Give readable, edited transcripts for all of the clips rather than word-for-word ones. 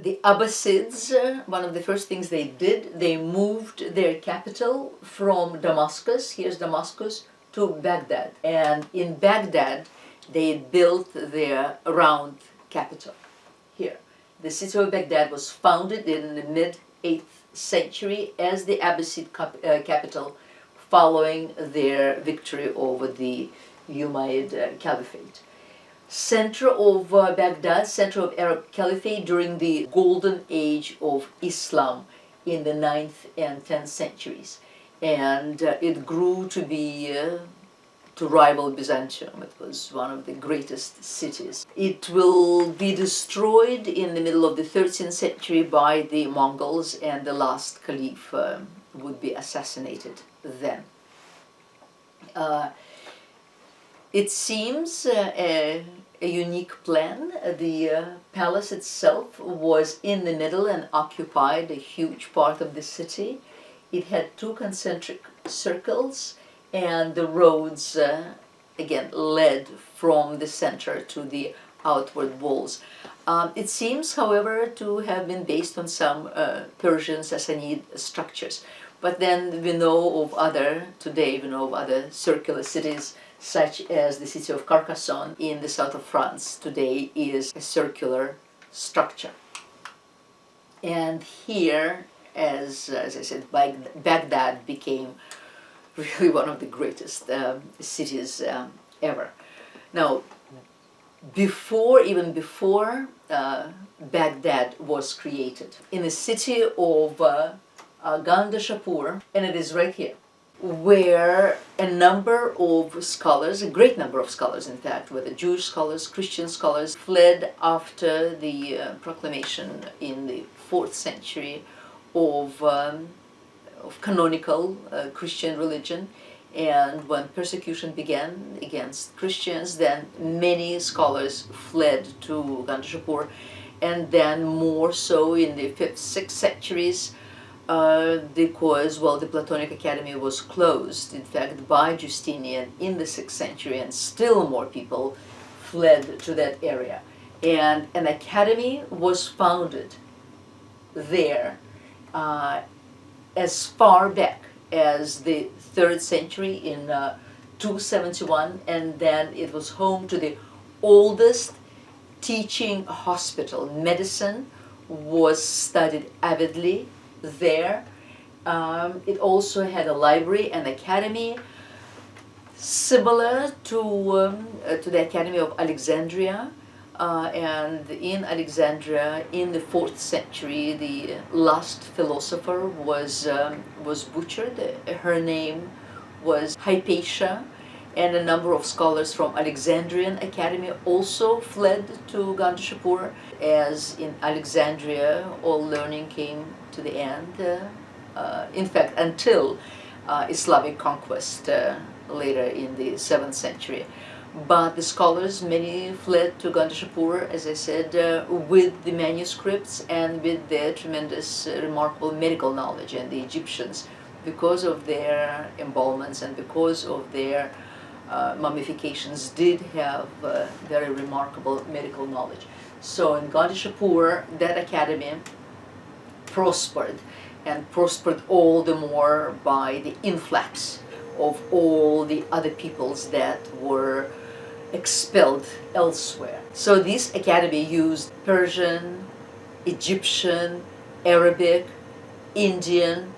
The Abbasids, one of the first things they did, they moved their capital from Damascus, here's Damascus, to Baghdad. And in Baghdad, they built their round capital here. The city of Baghdad was founded in the mid-8th century as the Abbasid capital following their victory over the Umayyad Caliphate. Center of Baghdad, center of Arab Caliphate during the golden age of Islam in the 9th and 10th centuries. And it grew to be, to rival Byzantium. It was one of the greatest cities. It will be destroyed in the middle of the 13th century by the Mongols, and the last caliph would be assassinated then. It seems a unique plan. The palace itself was in the middle and occupied a huge part of the city. It had 2 concentric circles, and the roads again led from the center to the outward walls. It seems, however, to have been based on some Persian Sassanid structures. But then we know of other circular cities, such as the city of Carcassonne in the south of France today is a circular structure. And here, as I said, Baghdad became really one of the greatest cities ever. Now, even before Baghdad was created, in the city of Gandhashapur, and it is right here, where a number of scholars, a great number of scholars in fact, whether Jewish scholars, Christian scholars, fled after the proclamation in the 4th century of canonical Christian religion. And when persecution began against Christians, then many scholars fled to Gandhashapur, and then more so in the 5th, 6th centuries, because, well, the Platonic Academy was closed, in fact, by Justinian in the 6th century, and still more people fled to that area. And an academy was founded there as far back as the 3rd century in 271, and then it was home to the oldest teaching hospital. Medicine was studied avidly there. It also had a library and academy similar to the Academy of Alexandria, and in Alexandria in the 4th century the last philosopher was butchered. Her name was Hypatia, and a number of scholars from Alexandrian Academy also fled to Gandhashapur, as in Alexandria all learning came to the end, in fact until Islamic conquest later in the 7th century. But the scholars, many fled to Gandhashapur, as I said, with the manuscripts and with their tremendous, remarkable medical knowledge. And the Egyptians, because of their embalments and because of their mummifications, did have very remarkable medical knowledge. So in Gandhashapur, that academy prospered, and prospered all the more by the influx of all the other peoples that were expelled elsewhere. So this academy used Persian, Egyptian, Arabic, Indian,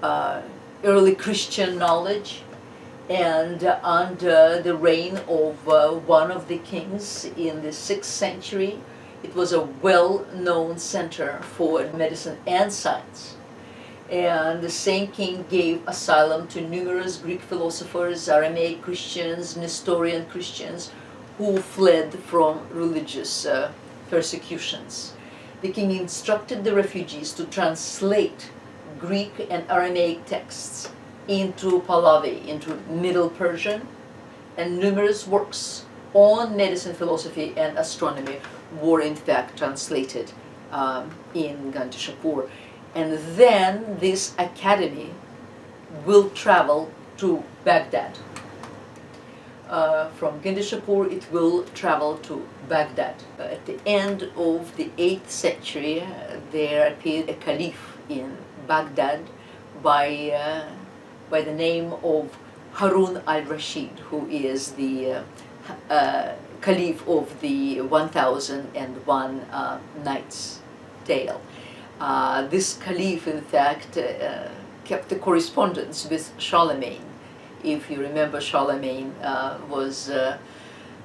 early Christian knowledge, and under the reign of one of the kings in the 6th century, it was a well-known center for medicine and science. And the same king gave asylum to numerous Greek philosophers, Aramaic Christians, Nestorian Christians, who fled from religious persecutions. The king instructed the refugees to translate Greek and Aramaic texts into Pahlavi, into Middle Persian, and numerous works on medicine, philosophy, and astronomy were in fact translated in Gandhashapur. And then this academy will travel to Baghdad. from Gindishapur it will travel to Baghdad. At the end of the 8th century, there appeared a caliph in Baghdad by the name of Harun al-Rashid, who is the caliph of the 1001 Knights tale. This caliph, in fact, kept a correspondence with Charlemagne. If you remember, Charlemagne was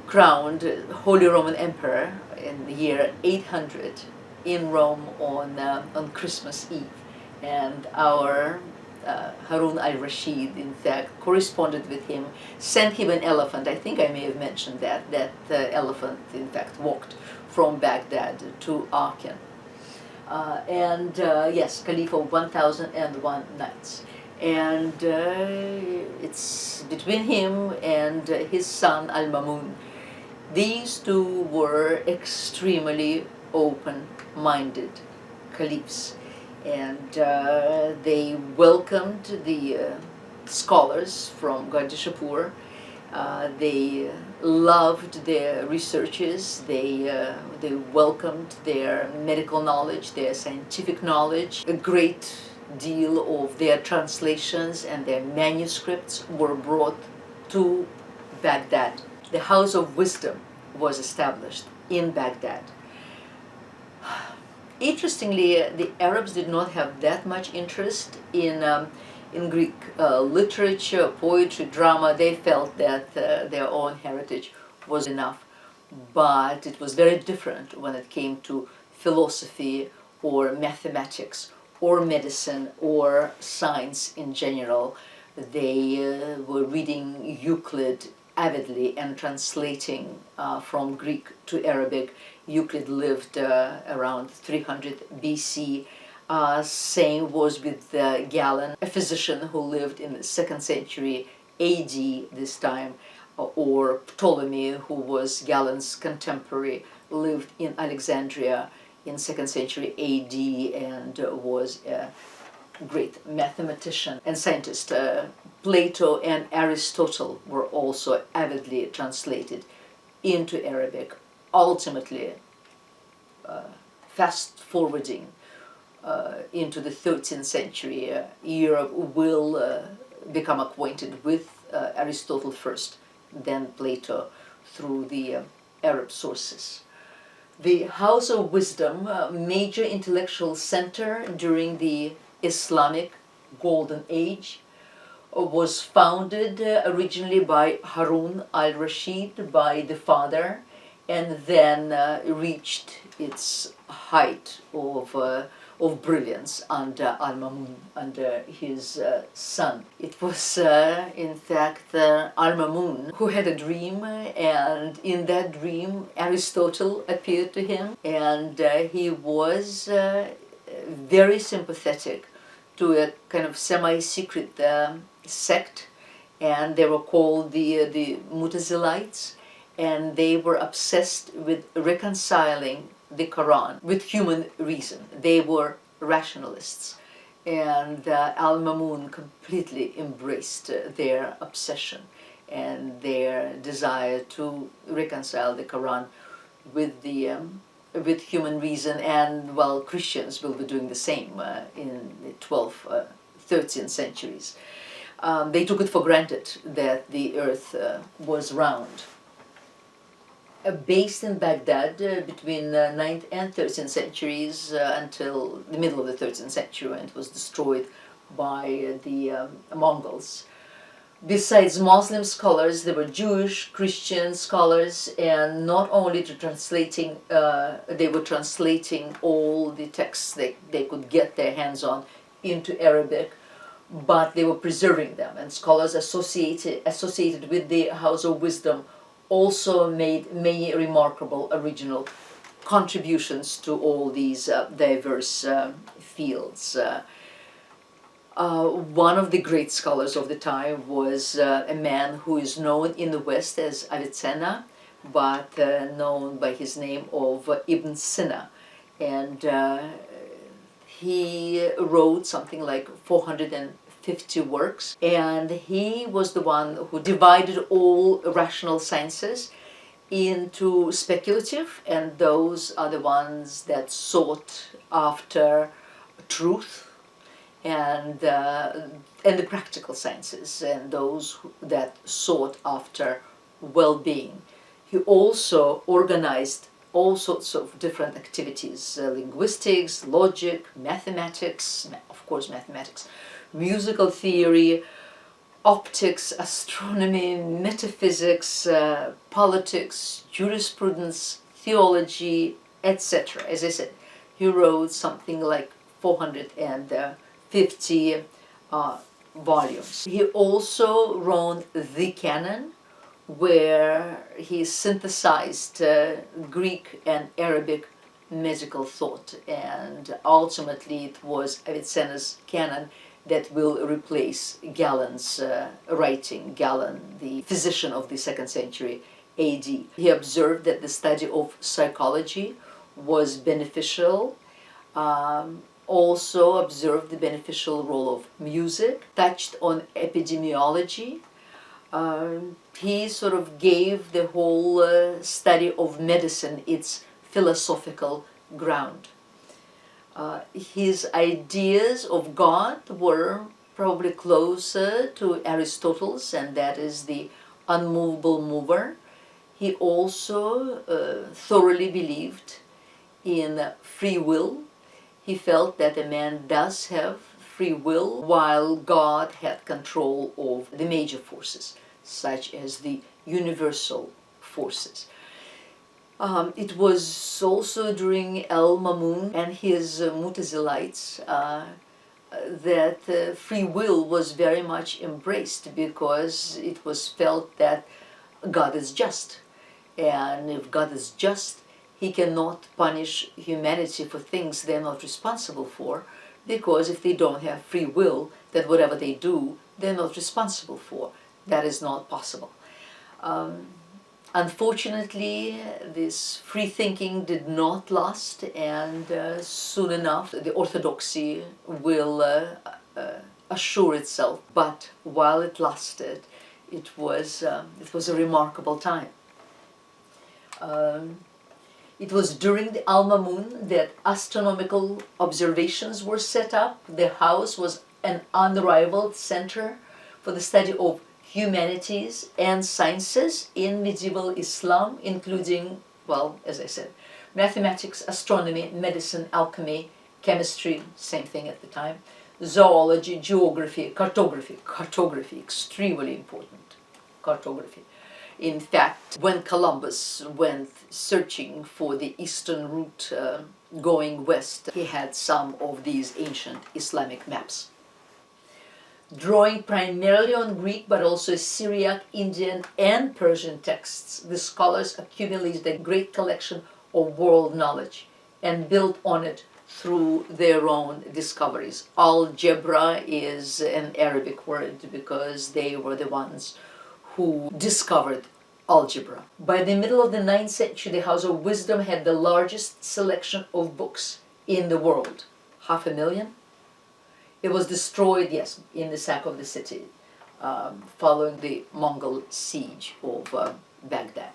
crowned Holy Roman Emperor in the year 800 in Rome on Christmas Eve, and our Harun al-Rashid, in fact, corresponded with him, sent him an elephant. I think I may have mentioned that elephant, in fact, walked from Baghdad to Aachen. Yes, Caliph of 1001 Knights. And it's between him and his son Al-Mamun. These two were extremely open-minded caliphs, and they welcomed the scholars from Gandhishapur. They loved their researches. They welcomed their medical knowledge, their scientific knowledge. A great deal of their translations and their manuscripts were brought to Baghdad. The House of Wisdom was established in Baghdad. Interestingly, the Arabs did not have that much interest in Greek literature, poetry, drama. They felt that their own heritage was enough. But it was very different when it came to philosophy or mathematics or medicine or science in general. They were reading Euclid avidly and translating from Greek to Arabic. Euclid lived around 300 BC. Same was with Galen, a physician who lived in the 2nd century AD this time, or Ptolemy, who was Galen's contemporary, lived in Alexandria in 2nd century AD and was a great mathematician and scientist. Plato and Aristotle were also avidly translated into Arabic. Ultimately, fast-forwarding into the 13th century, Europe will become acquainted with Aristotle first, then Plato through the Arab sources. The House of Wisdom, a major intellectual center during the Islamic Golden Age, was founded originally by Harun al-Rashid, by the father, and then reached its height of brilliance under Al-Mamun, under his son. It was in fact Al-Mamun who had a dream, and in that dream Aristotle appeared to him, and he was very sympathetic to a kind of semi-secret sect, and they were called the Mutazilites, and they were obsessed with reconciling the Quran with human reason. They were rationalists, and Al-Mamun completely embraced their obsession and their desire to reconcile the Quran with the with human reason, and well, Christians will be doing the same in the 12th, 13th centuries. They took it for granted that the earth was round. Based in Baghdad between 9th and 13th centuries until the middle of the 13th century, when it was destroyed by the Mongols. Besides Muslim scholars, there were Jewish, Christian scholars, and not only they were translating all the texts they could get their hands on into Arabic, but they were preserving them, and scholars associated with the House of Wisdom also made many remarkable original contributions to all these diverse fields. One of the great scholars of the time was a man who is known in the West as Avicenna, but known by his name of Ibn Sina. And he wrote something like 50 works, and he was the one who divided all rational sciences into speculative, and those are the ones that sought after truth, and the practical sciences, and those that sought after well-being. He also organized all sorts of different activities, linguistics, logic, mathematics, of course mathematics, musical theory, optics, astronomy, metaphysics, politics, jurisprudence, theology, etc. As I said, he wrote something like 450 volumes. He also wrote the canon, where he synthesized Greek and Arabic mystical thought, and ultimately it was Avicenna's canon that will replace Galen's writing. Galen, the physician of the 2nd century AD. He observed that the study of psychology was beneficial, also observed the beneficial role of music, touched on epidemiology. He sort of gave the whole study of medicine its philosophical ground. His ideas of God were probably closer to Aristotle's, and that is the unmovable mover. He also thoroughly believed in free will. He felt that a man does have free will, while God had control of the major forces, such as the universal forces. It was also during al-Mamun and his Mutazilites that free will was very much embraced, because it was felt that God is just, and if God is just, he cannot punish humanity for things they're not responsible for, because if they don't have free will, then whatever they do, they're not responsible for. That is not possible. Unfortunately, this free thinking did not last, and soon enough the orthodoxy will assure itself. But while it lasted, it was a remarkable time. It was during the al-Mamun that astronomical observations were set up. The house was an unrivaled center for the study of humanities and sciences in medieval Islam, including, well, as I said, mathematics, astronomy, medicine, alchemy, chemistry, same thing at the time, zoology, geography, cartography, extremely important, cartography. In fact, when Columbus went searching for the eastern route going west, he had some of these ancient Islamic maps. Drawing primarily on Greek, but also Syriac, Indian, and Persian texts, the scholars accumulated a great collection of world knowledge and built on it through their own discoveries. Algebra is an Arabic word because they were the ones who discovered algebra. By the middle of the 9th century, the House of Wisdom had the largest selection of books in the world. 500,000. It was destroyed, yes, in the sack of the city, following the Mongol siege of Baghdad.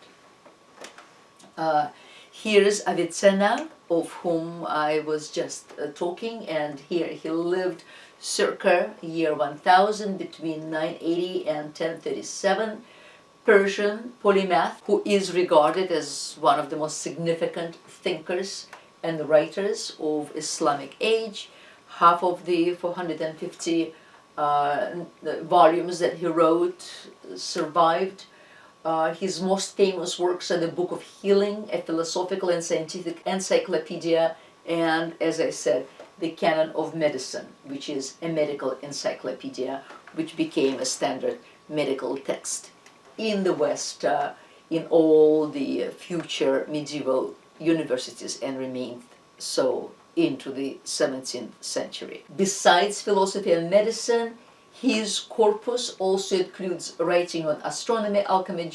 Here's Avicenna, of whom I was just talking, and here he lived circa year 1000, between 980 and 1037. Persian polymath, who is regarded as one of the most significant thinkers and writers of Islamic age. Half of the 450 volumes that he wrote survived. His most famous works are the Book of Healing, a philosophical and scientific encyclopedia, and, as I said, the Canon of Medicine, which is a medical encyclopedia, which became a standard medical text in the West, in all the future medieval universities, and remained so into the 17th century. Besides philosophy and medicine, his corpus also includes writing on astronomy, alchemy,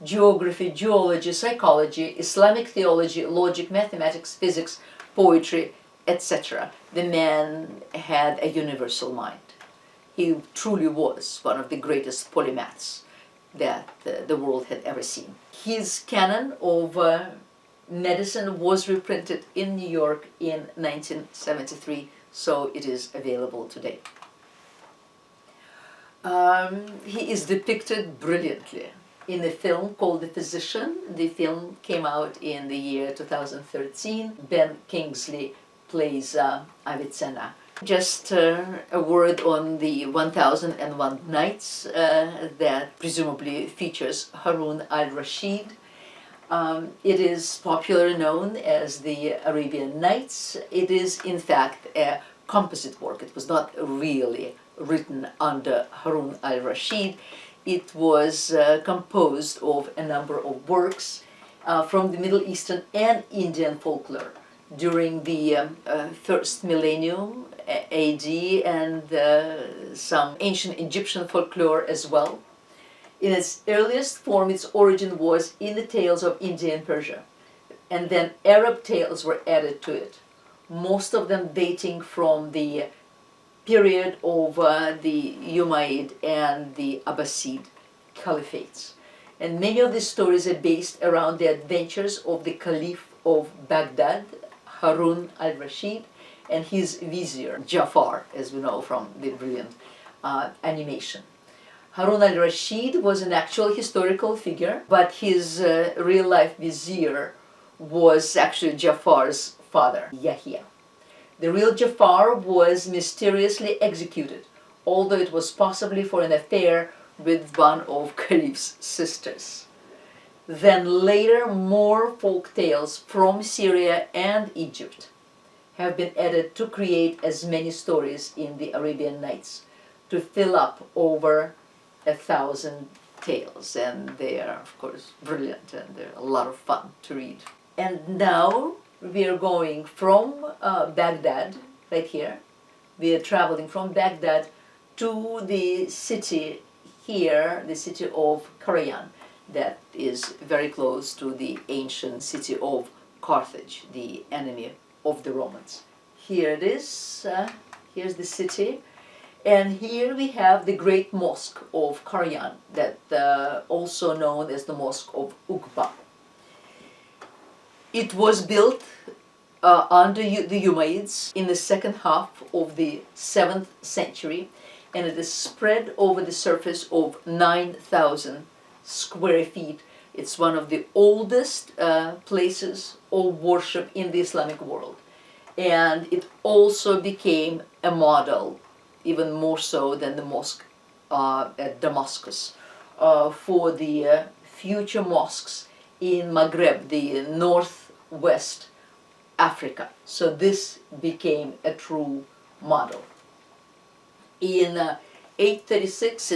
geography, geology, psychology, Islamic theology, logic, mathematics, physics, poetry, etc. The man had a universal mind. He truly was one of the greatest polymaths that the world had ever seen. His canon of medicine was reprinted in New York in 1973, so it is available today. He is depicted brilliantly in a film called The Physician. The film came out in the year 2013. Ben Kingsley plays Avicenna. Just a word on the 1001 Nights that presumably features Harun al-Rashid. It is popularly known as the Arabian Knights. It is in fact a composite work. It was not really written under Harun al-Rashid. It was composed of a number of works from the Middle Eastern and Indian folklore during the first millennium AD, and some ancient Egyptian folklore as well. In its earliest form, its origin was in the tales of India and Persia, and then Arab tales were added to it, most of them dating from the period of the Umayyad and the Abbasid caliphates. And many of these stories are based around the adventures of the Caliph of Baghdad, Harun al-Rashid, and his vizier, Jafar, as we know from the brilliant animation. Harun al-Rashid was an actual historical figure, but his real-life vizier was actually Jafar's father, Yahya. The real Jafar was mysteriously executed, although it was possibly for an affair with one of Caliph's sisters. Then later, more folk tales from Syria and Egypt have been added to create as many stories in the Arabian Nights, to fill up over 1,000 tales, and they are of course brilliant and they're a lot of fun to read. And now we are going from Baghdad, right here. We are traveling from Baghdad to the city here, the city of Karyan, that is very close to the ancient city of Carthage, the enemy of the Romans. Here it is, here's the city, and here we have the great mosque of Karyan, that also known as the Mosque of Uqba. It was built under the Umayyads in the second half of the 7th century, and it is spread over the surface of 9,000 square feet. It's one of the oldest places of worship in the Islamic world. And it also became a model, even more so than the mosque at Damascus, for the future mosques in Maghreb, the northwest Africa. So this became a true model. In 836,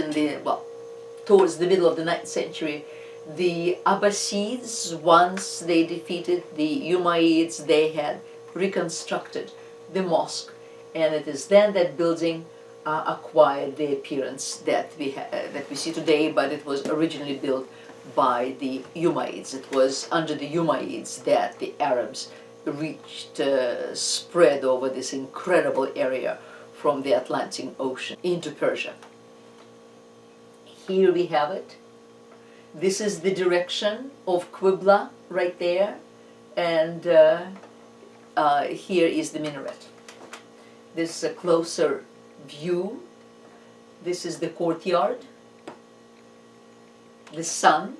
towards the middle of the 9th century, the Abbasids, once they defeated the Umayyads, they had reconstructed the mosque, and it is then that building acquired the appearance that we see today, but it was originally built by the Umayyads. It was under the Umayyads that the Arabs reached, spread over this incredible area from the Atlantic Ocean into Persia. Here we have it. This is the direction of Qibla right there, and here is the minaret. This is a closer view. This is the courtyard, the sun,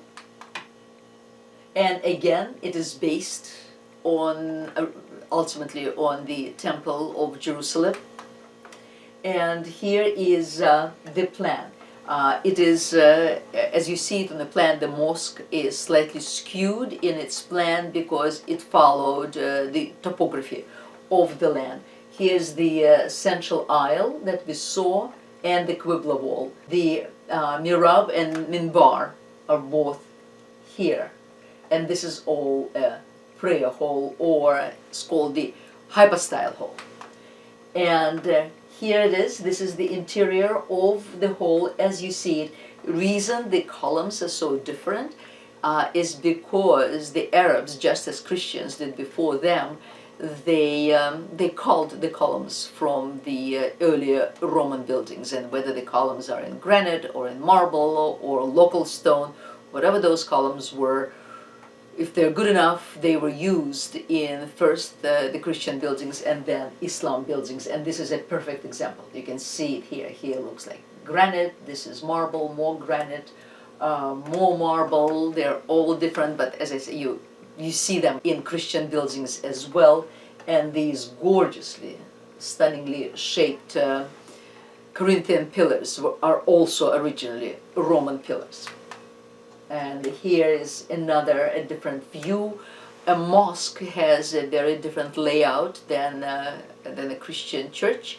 and again it is based on ultimately on the Temple of Jerusalem. And here is the plan. It is, as you see it on the plan, the mosque is slightly skewed in its plan because it followed the topography of the land. Here's the central aisle that we saw and the Qibla wall. The mihrab and minbar are both here. And this is all a prayer hall, or it's called the hypostyle hall. And here it is. This is the interior of the hall as you see it. Reason the columns are so different is because the Arabs, just as Christians did before them, they culled the columns from the earlier Roman buildings, and whether the columns are in granite or in marble or local stone, whatever those columns were, if they're good enough, they were used in first the Christian buildings and then Islam buildings. And this is a perfect example. You can see it here. Here looks like granite. This is marble, more granite, more marble. They're all different, but as I say, you see them in Christian buildings as well. And these gorgeously, stunningly shaped Corinthian pillars are also originally Roman pillars. And here is a different view. A mosque has a very different layout than a Christian church,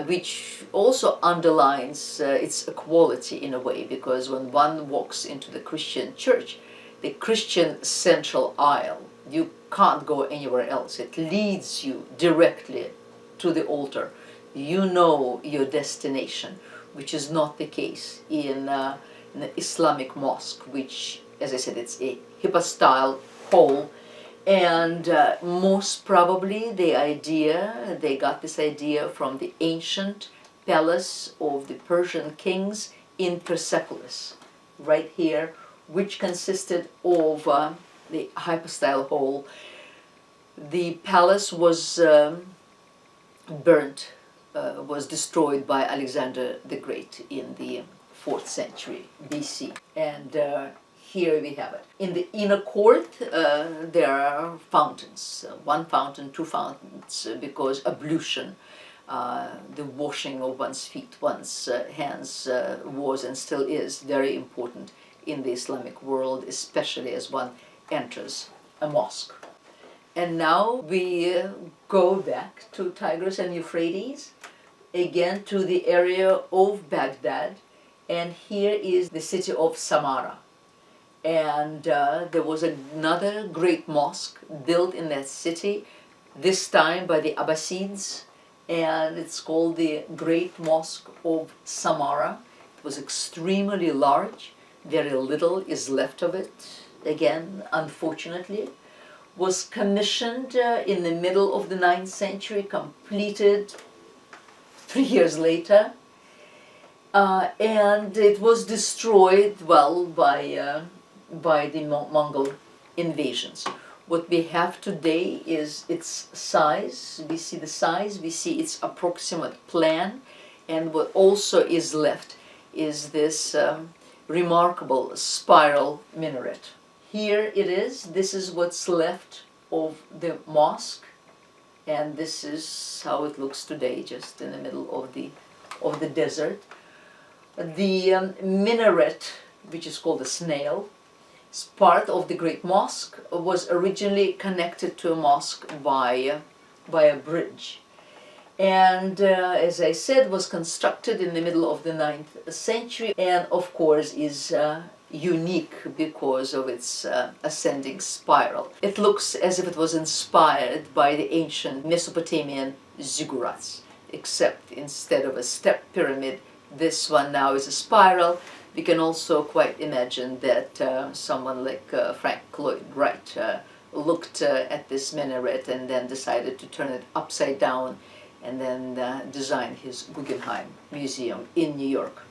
which also underlines its equality in a way, because when one walks into the Christian church, the Christian central aisle, you can't go anywhere else. It leads you directly to the altar. You know your destination, which is not the case in an Islamic mosque, which, as I said, it's a Hippo-style hall. And most probably they got this idea from the ancient palace of the Persian kings in Persepolis, right here, which consisted of the Hippo-style hall. The palace was burnt, was destroyed by Alexander the Great in the 4th century BC. And here we have it. In the inner court, there are fountains, one fountain, two fountains, because ablution, the washing of one's feet, one's hands, was and still is very important in the Islamic world, especially as one enters a mosque. And now we go back to Tigris and Euphrates, again to the area of Baghdad, and here is the city of Samara. And there was another great mosque built in that city, this time by the Abbasids, and it's called the Great Mosque of Samara. It was extremely large, very little is left of it, again, unfortunately. Was commissioned in the middle of the 9th century, completed 3 years later, and it was destroyed, well, by the Mongol invasions. What we have today is its size. We see the size, we see its approximate plan, and what also is left is this remarkable spiral minaret. Here it is. This is what's left of the mosque, and this is how it looks today, just in the middle of the desert. The minaret, which is called a snail, is part of the Great Mosque, was originally connected to a mosque by a bridge. And as I said, was constructed in the middle of the 9th century, and of course is unique because of its ascending spiral. It looks as if it was inspired by the ancient Mesopotamian ziggurats, except instead of a step pyramid, this one now is a spiral. We can also quite imagine that someone like Frank Lloyd Wright looked at this minaret and then decided to turn it upside down, and then design his Guggenheim Museum in New York.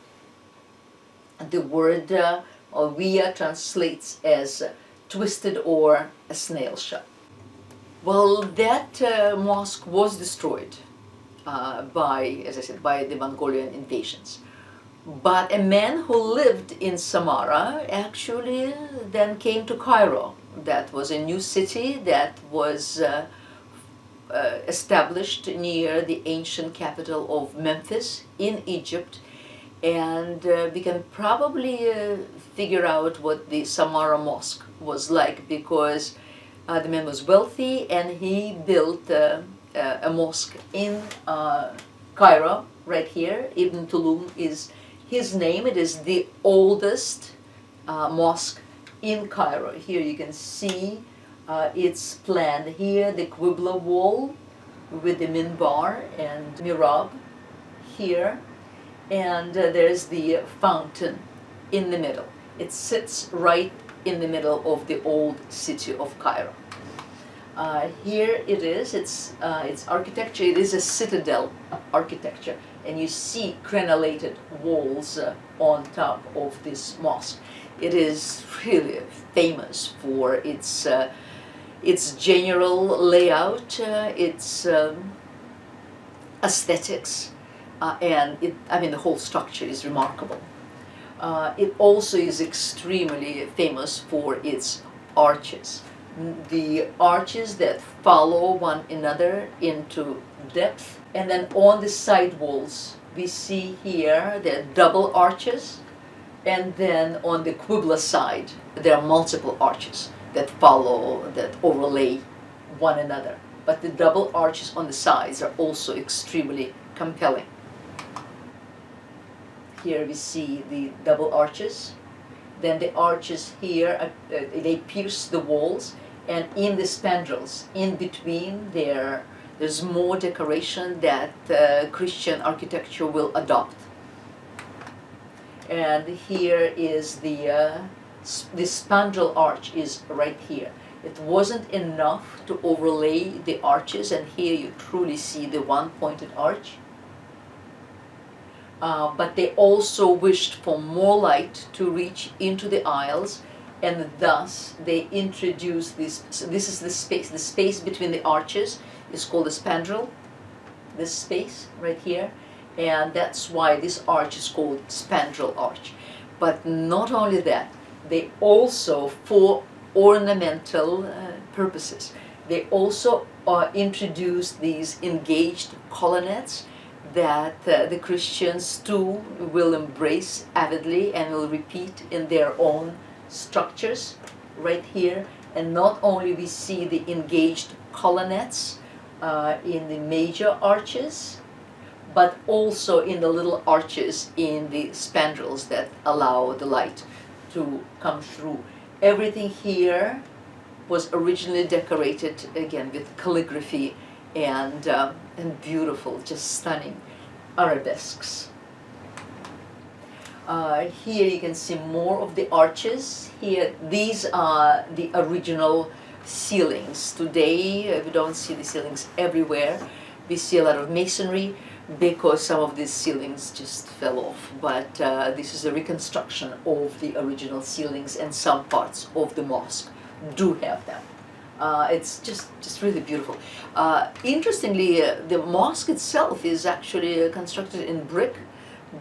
The word Alvia translates as twisted or a snail shell. Well, that mosque was destroyed by, as I said, by the Mongolian invasions. But a man who lived in Samara actually then came to Cairo. That was a new city that was established near the ancient capital of Memphis in Egypt, and we can probably figure out what the Samara Mosque was like, because the man was wealthy and he built a mosque in Cairo, right here. Ibn Tulum is his name. It is the oldest mosque in Cairo. Here you can see it's planned here, the Qibla wall with the minbar and mihrab here, and there's the fountain in the middle. It sits right in the middle of the old city of Cairo. Here it is, it's architecture, it is a citadel architecture, and you see crenellated walls on top of this mosque. It is really famous for its general layout, its aesthetics, and the whole structure is remarkable. It also is extremely famous for its arches. The arches that follow one another into depth, and then on the side walls we see here the double arches, and then on the Qibla side there are multiple arches that follow, that overlay one another. But the double arches on the sides are also extremely compelling. Here we see the double arches. Then the arches here, they pierce the walls, and in the spandrels, in between there's more decoration that Christian architecture will adopt. And here is the spandrel arch is right here. It wasn't enough to overlay the arches, and here you truly see the one-pointed arch. But they also wished for more light to reach into the aisles, and thus they introduced this. This is the space between the arches is called the spandrel, this space right here, and that's why this arch is called spandrel arch. But not only that, they also, for ornamental purposes, they also introduced these engaged colonnades that the Christians too will embrace avidly and will repeat in their own structures right here. And not only we see the engaged colonnades in the major arches, but also in the little arches in the spandrels that allow the light to come through. Everything here was originally decorated again with calligraphy and beautiful, just stunning arabesques. Here you can see more of the arches. Here, these are the original ceilings. Today we don't see the ceilings everywhere. We see a lot of masonry because some of these ceilings just fell off. But this is a reconstruction of the original ceilings, and some parts of the mosque do have them. It's just really beautiful. Interestingly, the mosque itself is actually constructed in brick,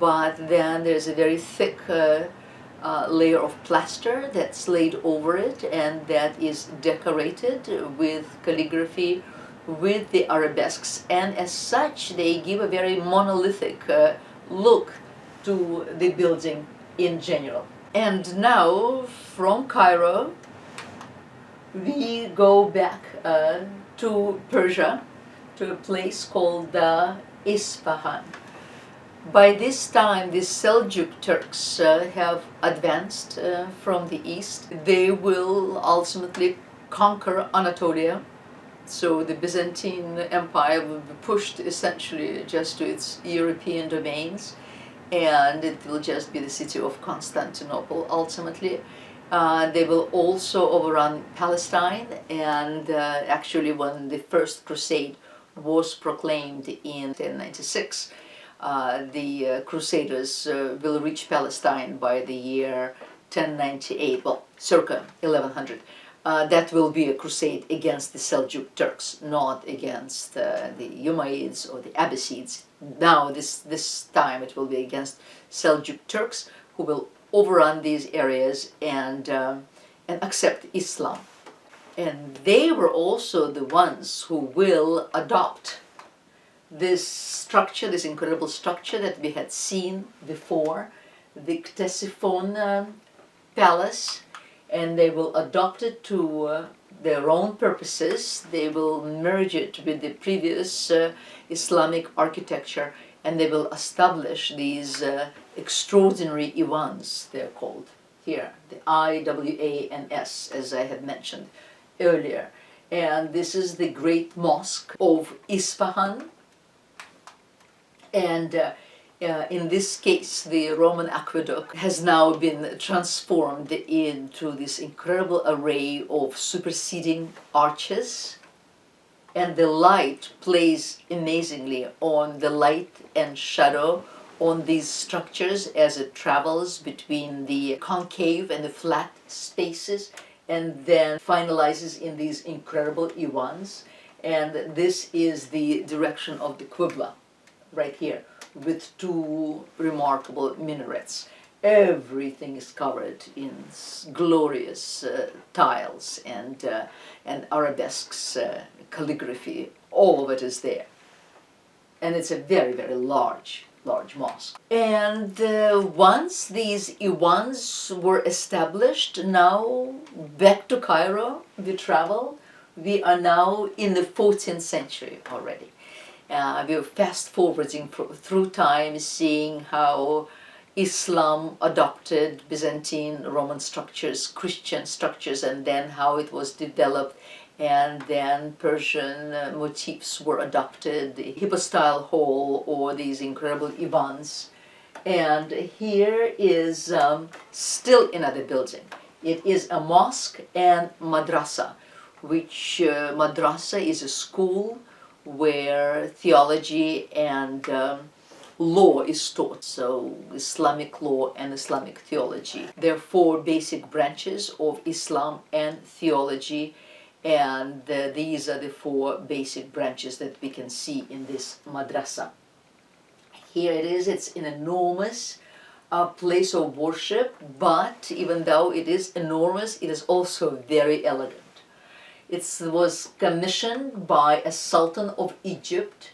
but then there's a very thick layer of plaster that's laid over it, and that is decorated with calligraphy, with the arabesques, and as such they give a very monolithic look to the building in general. And now from Cairo we go back to Persia, to a place called Isfahan. By this time the Seljuk Turks have advanced from the east. They will ultimately conquer Anatolia. So the Byzantine Empire will be pushed essentially just to its European domains, and it will just be the city of Constantinople ultimately. They will also overrun Palestine, and actually when the First Crusade was proclaimed in 1096, the Crusaders will reach Palestine by the year 1098, well, circa 1100. That will be a crusade against the Seljuk Turks, not against the Umayyads or the Abbasids. Now, this time it will be against Seljuk Turks, who will overrun these areas and accept Islam. And they were also the ones who will adopt this structure, this incredible structure that we had seen before, the Ctesiphon Palace, and they will adopt it to their own purposes. They will merge it with the previous Islamic architecture, and they will establish these extraordinary Iwans, they're called here, the IWANS, as I had mentioned earlier. And this is the great mosque of Isfahan. And in this case, the Roman aqueduct has now been transformed into this incredible array of superseding arches And the light plays amazingly on the light and shadow on these structures as it travels between the concave and the flat spaces, and then finalizes in these incredible Iwans. And this is the direction of the Qibla, right here, with two remarkable minarets. Everything is covered in glorious tiles and arabesques, calligraphy. All of it is there, and it's a very, very large mosque. And once these Iwans were established, now back to Cairo we travel. We are now in the 14th century already. We're fast forwarding through time, seeing how Islam adopted Byzantine, Roman structures, Christian structures, and then how it was developed, and then Persian motifs were adopted, the Hippo style hall or these incredible Ivans. And here is still another building. It is a mosque and madrasa, which madrasa is a school where theology and law is taught, so Islamic law and Islamic theology. There are four basic branches of Islam and theology, and these are the four basic branches that we can see in this madrasa. Here it is, it's an enormous place of worship, but even though it is enormous, it is also very elegant. It was commissioned by a Sultan of Egypt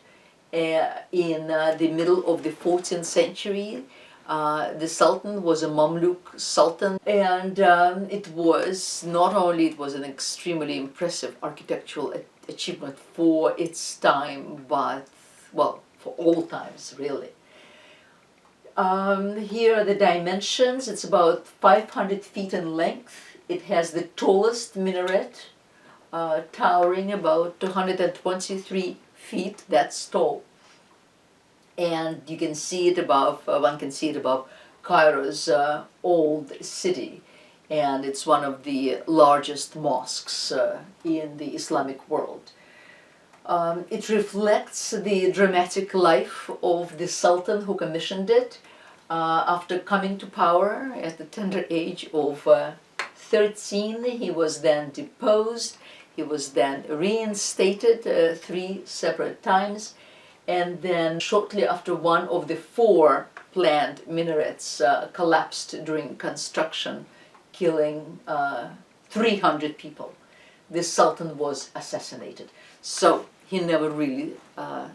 in the middle of the 14th century. The Sultan was a Mamluk Sultan, and it was not only it was an extremely impressive architectural achievement for its time, but well, for all times really. Here are the dimensions. It's about 500 feet in length. It has the tallest minaret, towering about 223 feet. That's tall. And you can see it above, one can see it above Cairo's old city. And it's one of the largest mosques in the Islamic world. It reflects the dramatic life of the Sultan who commissioned it. After coming to power at the tender age of 13, he was then deposed. He was then reinstated 3 separate times, and then shortly after, one of the 4 planned minarets collapsed during construction, killing 300 people. This Sultan was assassinated. So he never really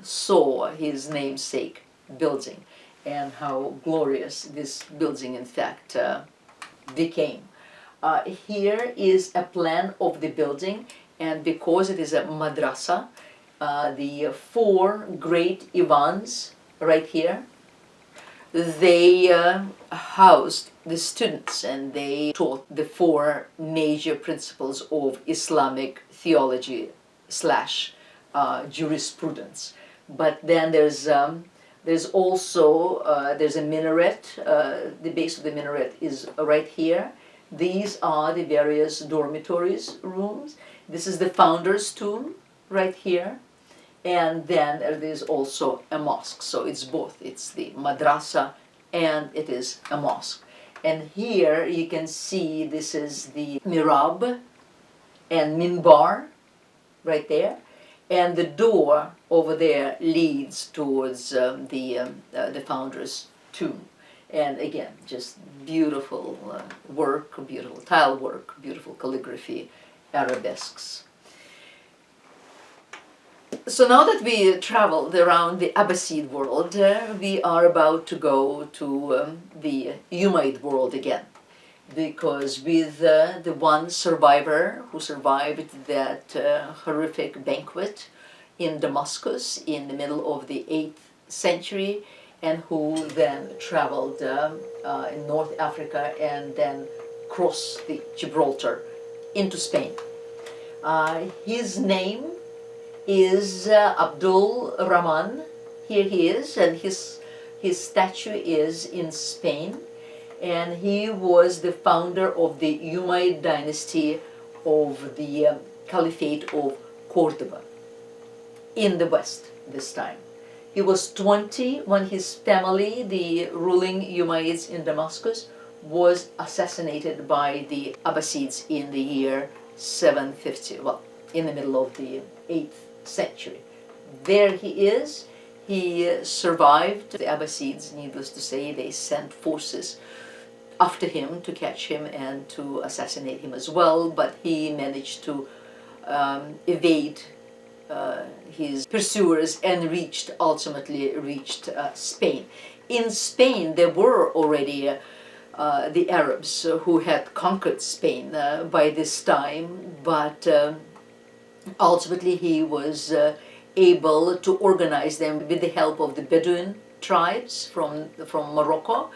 saw his namesake building and how glorious this building in fact became. Here is a plan of the building, and because it is a madrasa, the 4 great Ivans right here, they housed the students, and they taught the 4 major principles of Islamic theology slash jurisprudence. But then there's also there's a minaret. The base of the minaret is right here. These are the various dormitories, rooms. This is the founder's tomb right here. And then there is also a mosque. So it's both. It's the madrasa and it is a mosque. And here you can see this is the mihrab and minbar right there. And the door over there leads towards the founder's tomb. And again, just beautiful work, beautiful tile work, beautiful calligraphy, arabesques. So now that we traveled around the Abbasid world, we are about to go to the Umayyad world again. Because with the one survivor who survived that horrific banquet in Damascus in the middle of the 8th century, and who then traveled in North Africa and then crossed the Gibraltar into Spain. His name is Abdul Rahman. Here he is, and his statue is in Spain. And he was the founder of the Umayyad dynasty of the Caliphate of Cordoba. in the West this time. He was 20 when his family, the ruling Umayyads in Damascus, was assassinated by the Abbasids in the year 750, well, in the middle of the 8th century. There he is. He survived the Abbasids, needless to say. They sent forces after him to catch him and to assassinate him as well, but he managed to evade his pursuers and ultimately reached Spain. In Spain there were already the Arabs who had conquered Spain by this time, but ultimately he was able to organize them with the help of the Bedouin tribes from Morocco.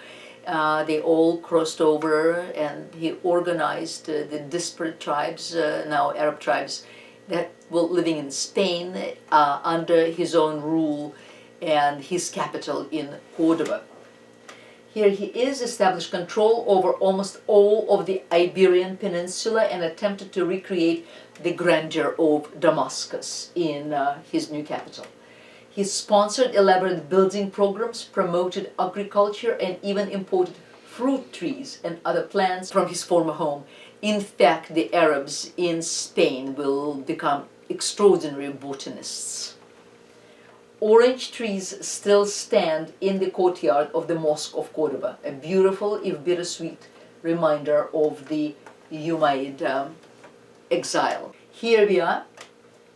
They all crossed over, and he organized the disparate tribes, now Arab tribes, that were living in Spain under his own rule, and his capital in Cordoba. Here he established control over almost all of the Iberian Peninsula and attempted to recreate the grandeur of Damascus in his new capital. He sponsored elaborate building programs, promoted agriculture, and even imported fruit trees and other plants from his former home. In fact, the Arabs in Spain will become extraordinary botanists. Orange trees still stand in the courtyard of the Mosque of Cordoba, a beautiful, if bittersweet, reminder of the Umayyad exile. Here we are,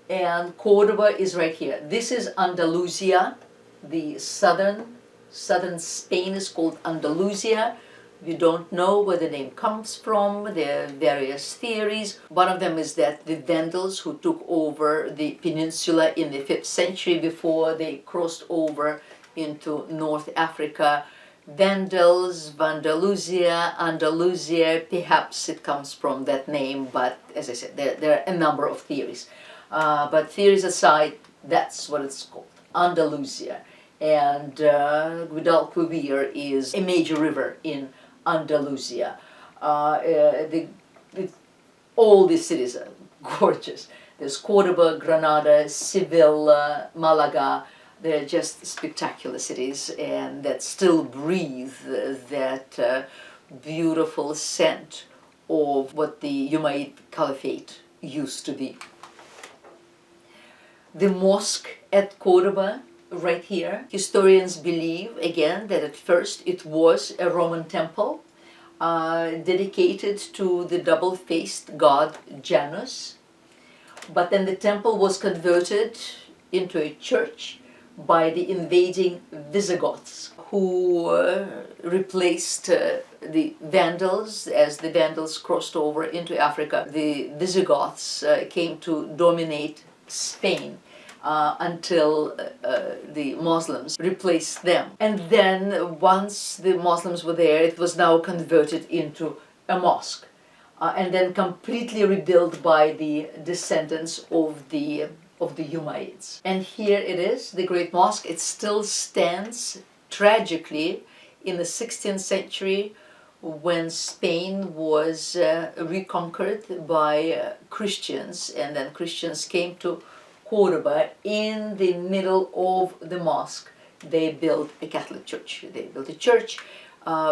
and Cordoba is right here. This is Andalusia. The southern Spain is called Andalusia. We don't know where the name comes from. There are various theories. One of them is that the Vandals who took over the peninsula in the 5th century before they crossed over into North Africa. Vandals, Vandalusia, Andalusia, perhaps it comes from that name, but as I said, there are a number of theories. But theories aside, that's what it's called, Andalusia. And Guadalquivir is a major river in Andalusia. All these cities are gorgeous. There's Cordoba, Granada, Seville, Malaga. They're just spectacular cities, and that still breathe that beautiful scent of what the Umayyad Caliphate used to be. The mosque at Cordoba, right here, historians believe again that at first it was a Roman temple dedicated to the double-faced god Janus, but then the temple was converted into a church by the invading Visigoths, who replaced the Vandals. As the Vandals crossed over into Africa, the Visigoths came to dominate Spain until the Muslims replaced them. And then once the Muslims were there, it was now converted into a mosque, and then completely rebuilt by the descendants of the Umayyads. And here it is, the great mosque. It still stands tragically in the 16th century, when Spain was reconquered by Christians, and then Christians came to Cordoba. In the middle of the mosque they built a Catholic church. They built a church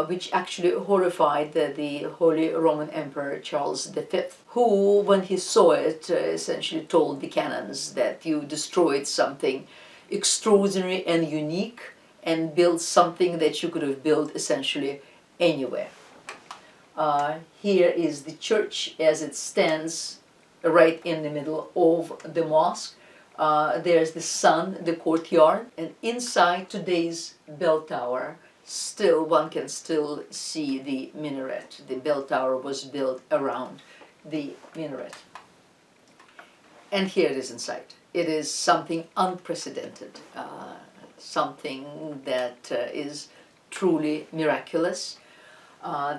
which actually horrified the Holy Roman Emperor Charles V, who, when he saw it, essentially told the canons that you destroyed something extraordinary and unique and built something that you could have built essentially anywhere. Here is the church as it stands right in the middle of the mosque. There's the sun, the courtyard, and inside today's bell tower, one can still see the minaret. The bell tower was built around the minaret. And here it is inside. It is something unprecedented, something that is truly miraculous.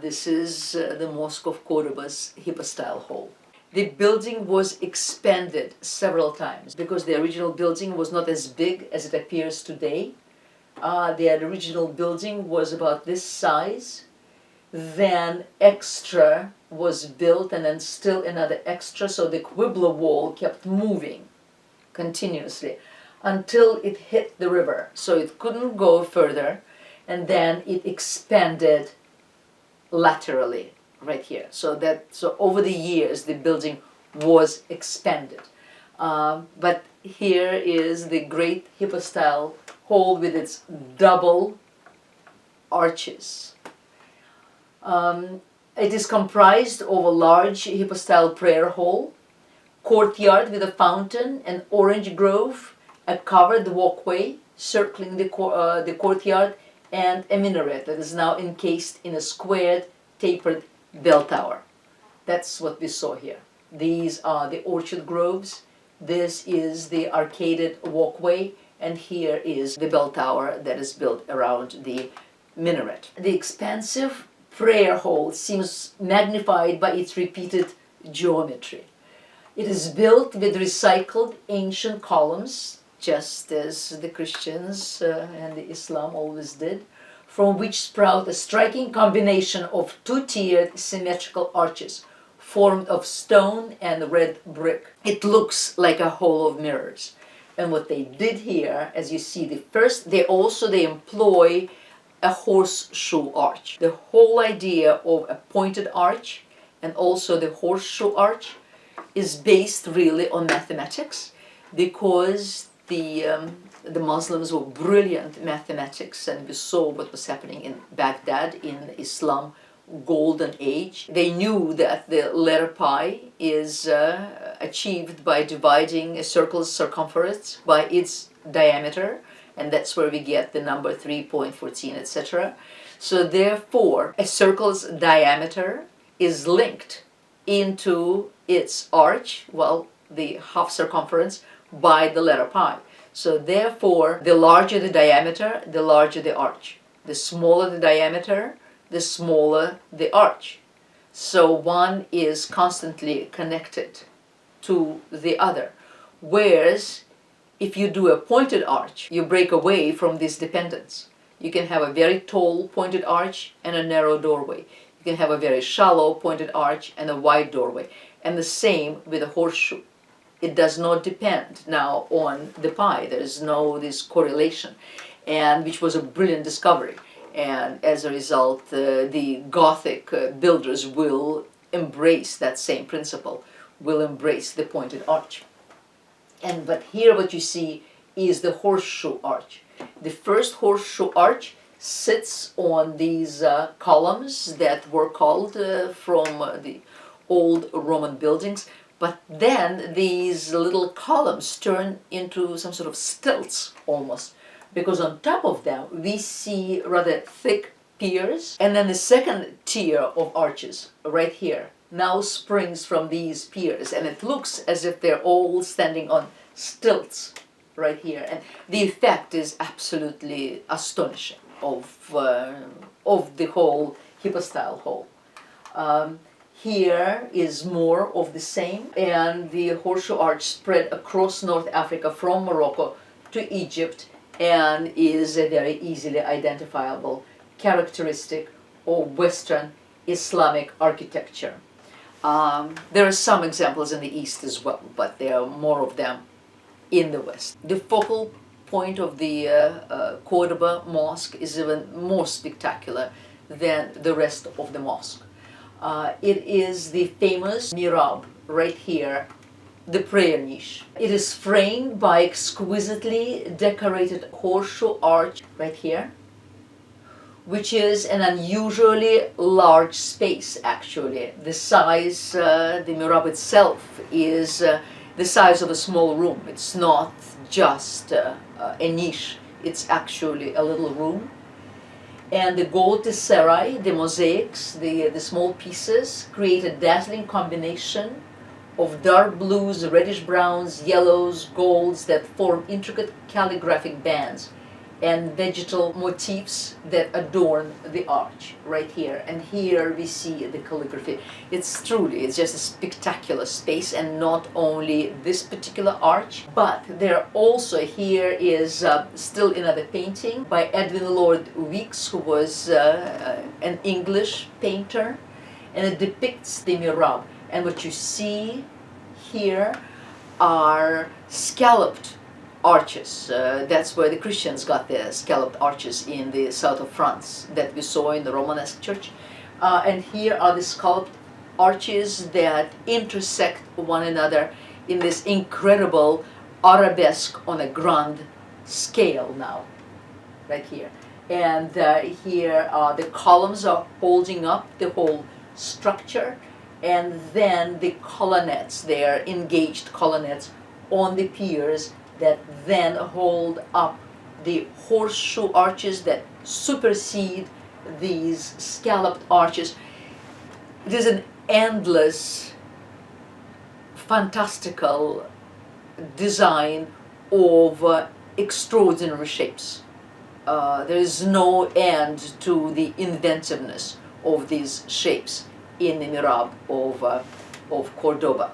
This is the Mosque of Cordoba's Hippo-style hall. The building was expanded several times because the original building was not as big as it appears today. The original building was about this size. Then extra was built, and then still another extra, so the Quibbler wall kept moving continuously until it hit the river. So it couldn't go further, and then it expanded laterally right here. So over the years the building was expanded. But here is the great Hippo-style hall with its double arches. It is comprised of a large Hippo-style prayer hall, courtyard with a fountain, an orange grove, a covered walkway circling the courtyard, and a minaret that is now encased in a squared, tapered bell tower. That's what we saw here. These are the orchard groves. This is the arcaded walkway, and here is the bell tower that is built around the minaret. The expansive prayer hall seems magnified by its repeated geometry. It is built with recycled ancient columns, just as the Christians and the Islam always did, from which sprout a striking combination of two-tiered symmetrical arches formed of stone and red brick. It looks like a hall of mirrors. And what they did here, as you see, they employ a horseshoe arch. The whole idea of a pointed arch and also the horseshoe arch is based really on mathematics, because the Muslims were brilliant mathematics, and we saw what was happening in Baghdad in Islam golden age. They knew that the letter pi is achieved by dividing a circle's circumference by its diameter, and that's where we get the number 3.14, etc. So therefore, a circle's diameter is linked into its arch, well, the half circumference, by the letter pi. So therefore, the larger the diameter, the larger the arch. The smaller the diameter, the smaller the arch. So one is constantly connected to the other. Whereas if you do a pointed arch, you break away from this dependence. You can have a very tall pointed arch and a narrow doorway. You can have a very shallow pointed arch and a wide doorway. And the same with a horseshoe. It does not depend now on the pi. There is no this correlation, and which was a brilliant discovery. And as a result, the Gothic builders will embrace that same principle, will embrace the pointed arch. But here what you see is the horseshoe arch. The first horseshoe arch sits on these columns that were called from the old Roman buildings, but then these little columns turn into some sort of stilts almost, because on top of them we see rather thick piers, and then the second tier of arches right here now springs from these piers, and it looks as if they're all standing on stilts right here, and the effect is absolutely astonishing of the whole Hippo-style hall. Here is more of the same, and the horseshoe arch spread across North Africa from Morocco to Egypt, and is a very easily identifiable characteristic of Western Islamic architecture. There are some examples in the East as well, but there are more of them in the West. The focal point of the Cordoba Mosque is even more spectacular than the rest of the mosque. It is the famous mihrab right here, the prayer niche. It is framed by exquisitely decorated horseshoe arch right here, which is an unusually large space actually. The size, the mihrab itself is the size of a small room. It's not just a niche, it's actually a little room. And the gold tesserae, the mosaics, the small pieces, create a dazzling combination of dark blues, reddish browns, yellows, golds that form intricate calligraphic bands and vegetal motifs that adorn the arch right here. And here we see the calligraphy. It's just a spectacular space, and not only this particular arch, but there also here is still another painting by Edwin Lord Weeks, who was an English painter, and it depicts the mihrab. And what you see here are scalloped arches. That's where the Christians got their scalloped arches in the south of France that we saw in the Romanesque church. And here are the scalloped arches that intersect one another in this incredible arabesque on a grand scale now, right here. And here the columns are holding up the whole structure, and then the colonnades, they are engaged colonnades on the piers that then hold up the horseshoe arches that supersede these scalloped arches. It is an endless, fantastical design of extraordinary shapes. There is no end to the inventiveness of these shapes in the mihrab of Cordoba.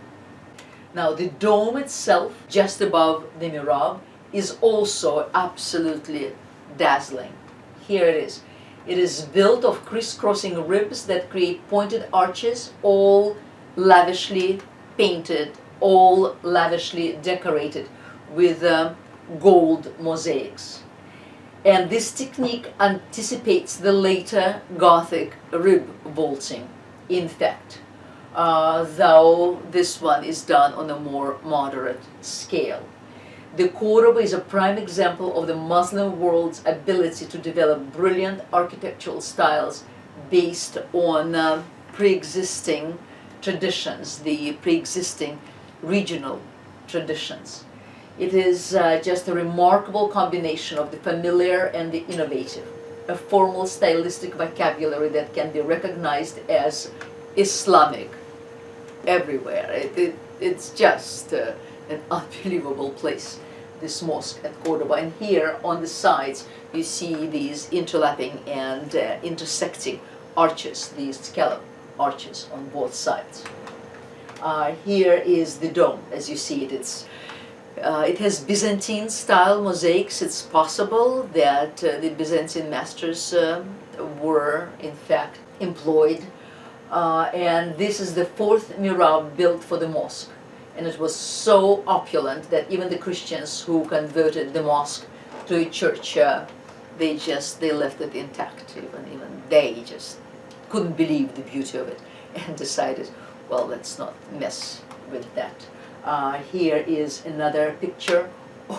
Now the dome itself, just above the mihrab, is also absolutely dazzling. Here it is. It is built of crisscrossing ribs that create pointed arches, all lavishly painted, all lavishly decorated with gold mosaics. And this technique anticipates the later Gothic rib vaulting, in fact, though this one is done on a more moderate scale. The Korba is a prime example of the Muslim world's ability to develop brilliant architectural styles based on pre-existing traditions, the pre-existing regional traditions. It is just a remarkable combination of the familiar and the innovative, a formal stylistic vocabulary that can be recognized as Islamic everywhere. It's just an unbelievable place, this mosque at Cordoba. And here on the sides you see these interlapping and intersecting arches, these scallop arches on both sides. Here is the dome, as you see it. It has Byzantine style mosaics. It's possible that the Byzantine masters were in fact employed. And this is the fourth mihrab built for the mosque. And it was so opulent that even the Christians who converted the mosque to a church, they left it intact. Even they just couldn't believe the beauty of it and decided, well, let's not mess with that. Here is another picture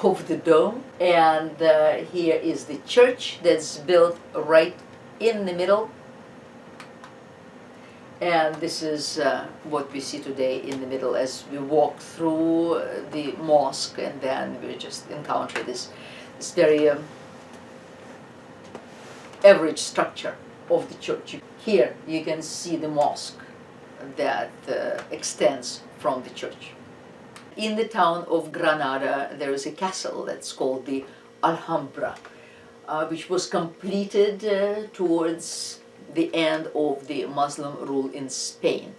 of the dome, and here is the church that's built right in the middle. And this is what we see today in the middle as we walk through the mosque, and then we just encounter this very average structure of the church. Here you can see the mosque that extends from the church. In the town of Granada there is a castle that's called the Alhambra, which was completed towards the end of the Muslim rule in Spain,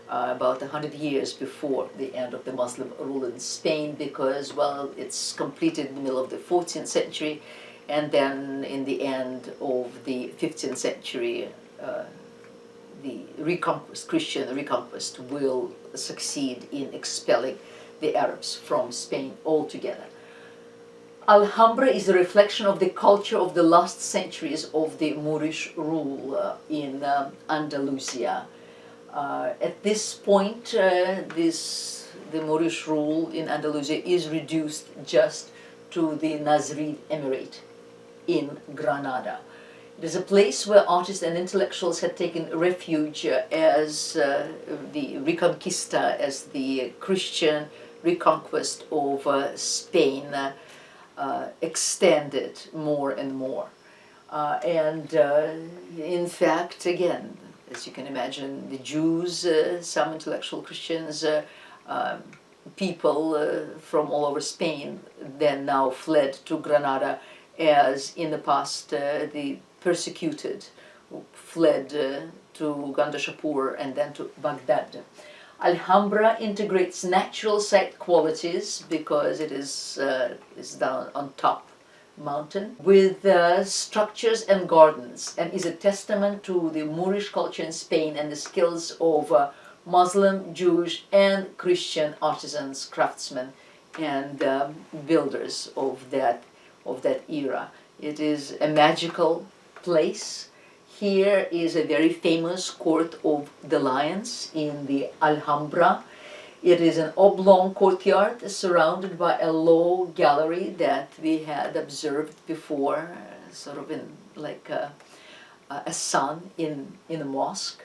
about 100 years before the end of the Muslim rule in Spain, because, well, it's completed in the middle of the 14th century, and then in the end of the 15th century the reconquest, Christian reconquest, will succeed in expelling the Arabs from Spain altogether. Alhambra is a reflection of the culture of the last centuries of the Moorish rule in Andalusia. At this point, the Moorish rule in Andalusia is reduced just to the Nasrid Emirate in Granada. It is a place where artists and intellectuals had taken refuge as the Reconquista, as the Christian reconquest of Spain extended more and more. In fact, again, as you can imagine, the Jews, some intellectual Christians, people from all over Spain then now fled to Granada, as in the past the persecuted fled to Gandhashapur and then to Baghdad. Alhambra integrates natural site qualities because it is down on top mountain with structures and gardens, and is a testament to the Moorish culture in Spain and the skills of Muslim, Jewish and Christian artisans, craftsmen and builders of that era. It is a magical place. Here is a very famous court of the lions in the Alhambra. It is an oblong courtyard surrounded by a low gallery that we had observed before, sort of in like a sun in a mosque.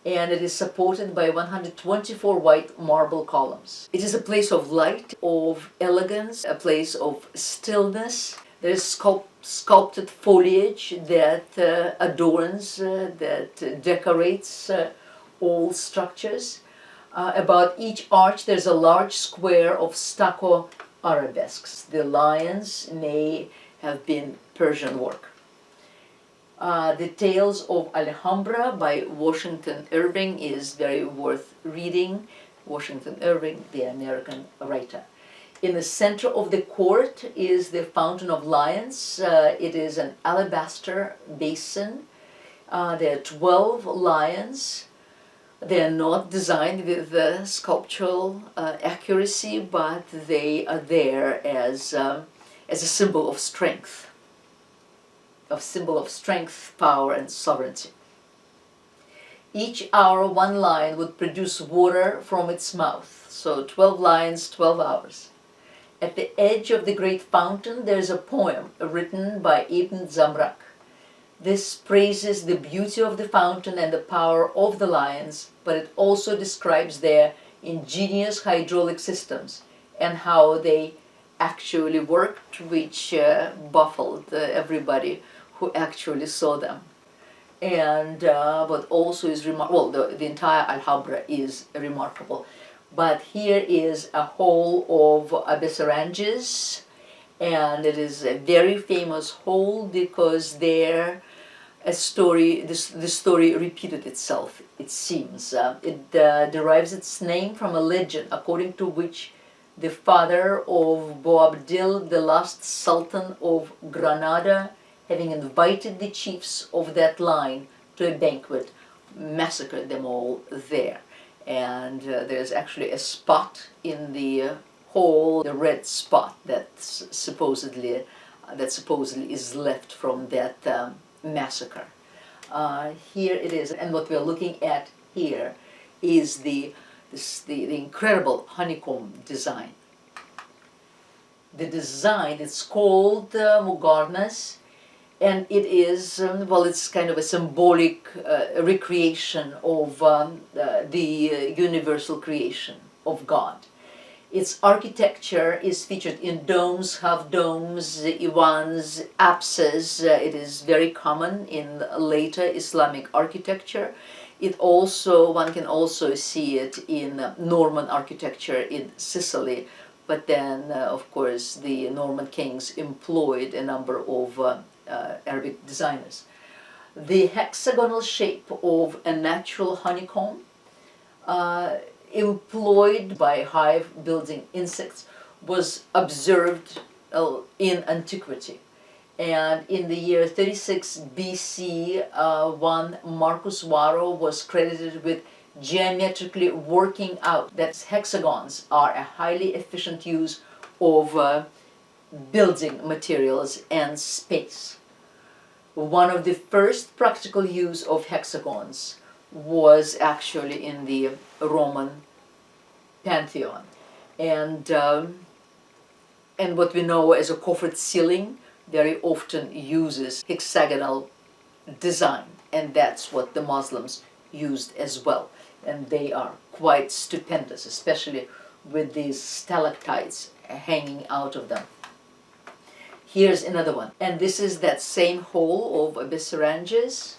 And it is supported by 124 white marble columns. It is a place of light, of elegance, a place of stillness. There is sculpted foliage that adorns, that decorates all structures. About each arch there's a large square of stucco arabesques. The lions may have been Persian work. The Tales of Alhambra by Washington Irving is very worth reading. Washington Irving, the American writer. In the center of the court is the Fountain of Lions. It is an alabaster basin. There are 12 lions. They are not designed with sculptural accuracy, but they are there as a symbol of strength. Power, and sovereignty. Each hour, one lion would produce water from its mouth. So 12 lions, 12 hours. At the edge of the great fountain, there is a poem written by Ibn Zamrak. This praises the beauty of the fountain and the power of the lions, but it also describes their ingenious hydraulic systems and how they actually worked, which baffled everybody who actually saw them. And what also is remarkable, well, the entire Alhambra is remarkable, but here is a hall of arabesques, and it is a very famous hall because there the story repeated itself, it seems. It derives its name from a legend according to which the father of Boabdil, the last Sultan of Granada, having invited the chiefs of that line to a banquet, massacred them all there. And there's actually a spot in the hall, the red spot that supposedly is left from that massacre. Here it is, and what we're looking at here is the incredible honeycomb design. The design, it's called Mugarnas, and it is, it's kind of a symbolic recreation of the universal creation of God. Its architecture is featured in domes, half domes, iwans, apses. It is very common in later Islamic architecture. One can also see it in Norman architecture in Sicily, but then, of course, the Norman kings employed a number of Arabic designers. The hexagonal shape of a natural honeycomb employed by hive-building insects was observed in antiquity. And in the year 36 BC, one Marcus Varro was credited with geometrically working out that hexagons are a highly efficient use of building materials and space. One of the first practical use of hexagons was actually in the Roman pantheon, and what we know as a coffered ceiling very often uses hexagonal design, and that's what the Muslims used as well, and they are quite stupendous, especially with these stalactites hanging out of them. Here's another one, and this is that same hall of arabesques,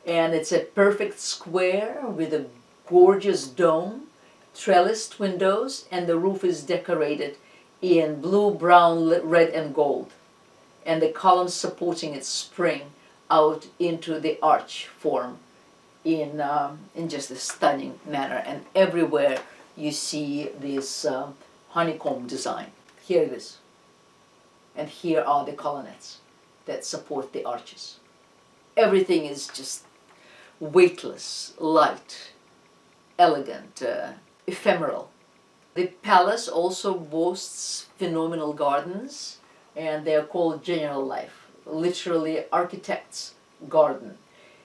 and it's a perfect square with a gorgeous dome, trellised windows, and the roof is decorated in blue, brown, red, and gold, and the columns supporting it spring out into the arch form in just a stunning manner, and everywhere you see this honeycomb design. Here it is. And here are the colonnades that support the arches. Everything is just weightless, light, elegant, ephemeral. The palace also boasts phenomenal gardens, and they are called general life, literally architect's garden.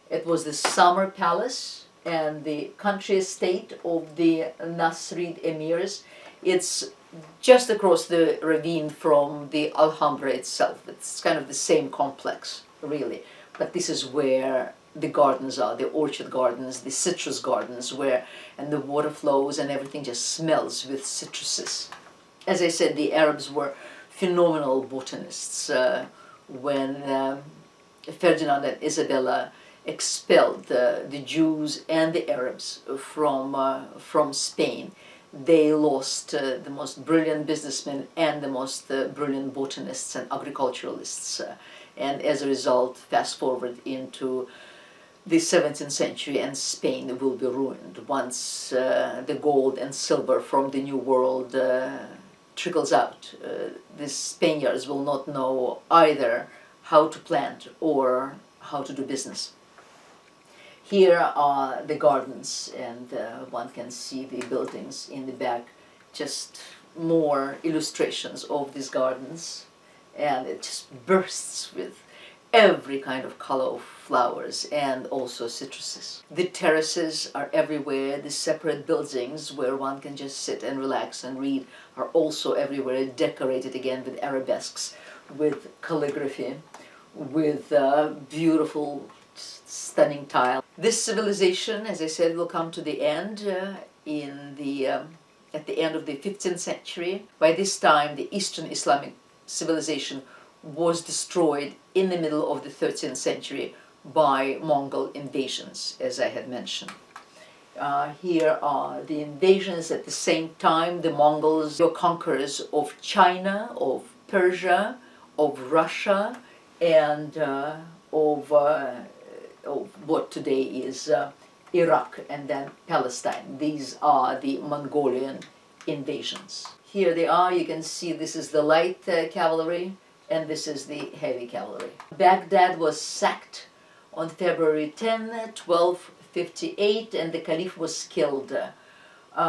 It was the summer palace and the country estate of the Nasrid emirs. It's just across the ravine from the Alhambra itself. It's kind of the same complex, really. But this is where the gardens are, the orchard gardens, the citrus gardens, and the water flows and everything just smells with citruses. As I said, the Arabs were phenomenal botanists. When Ferdinand and Isabella expelled the Jews and the Arabs from Spain, they lost the most brilliant businessmen and the most brilliant botanists and agriculturalists. And as a result, fast forward into the 17th century, and Spain will be ruined once the gold and silver from the New World trickles out. The Spaniards will not know either how to plant or how to do business. Here are the gardens, and one can see the buildings in the back, just more illustrations of these gardens, and it just bursts with every kind of color of flowers and also citruses. The terraces are everywhere. The separate buildings where one can just sit and relax and read are also everywhere, decorated again with arabesques, with calligraphy, with beautiful, stunning tile. This civilization, as I said, will come to the end at the end of the 15th century. By this time, the Eastern Islamic civilization was destroyed in the middle of the 13th century by Mongol invasions, as I had mentioned. Here are the invasions at the same time. The Mongols were conquerors of China, of Persia, of Russia, and of what today is Iraq and then Palestine. These are the Mongolian invasions. Here they are. You can see this is the light cavalry and this is the heavy cavalry. Baghdad was sacked on February 10, 1258, and the Caliph was killed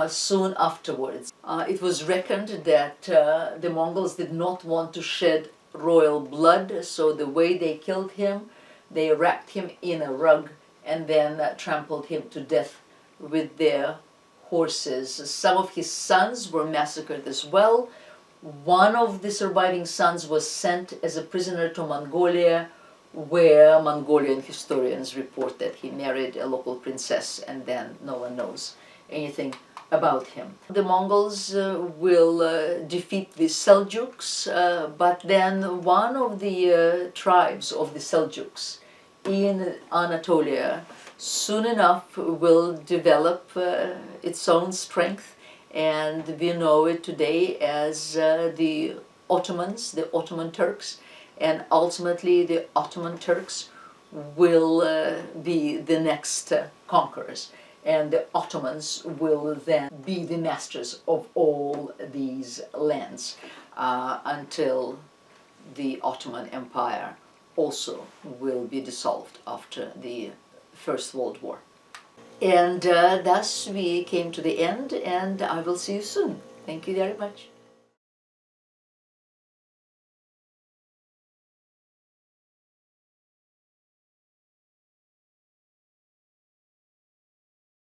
soon afterwards. It was reckoned that the Mongols did not want to shed royal blood, so the way they killed him, they wrapped him in a rug and then trampled him to death with their horses. Some of his sons were massacred as well. One of the surviving sons was sent as a prisoner to Mongolia, where Mongolian historians report that he married a local princess, and then no one knows anything about him. The Mongols will defeat the Seljuks, but then one of the tribes of the Seljuks in Anatolia soon enough will develop its own strength, and we know it today as the Ottomans, the Ottoman Turks, and ultimately the Ottoman Turks will be the next conquerors, and the Ottomans will then be the masters of all these lands until the Ottoman Empire also will be dissolved after the First World War. And thus we came to the end, and I will see you soon. Thank you very much.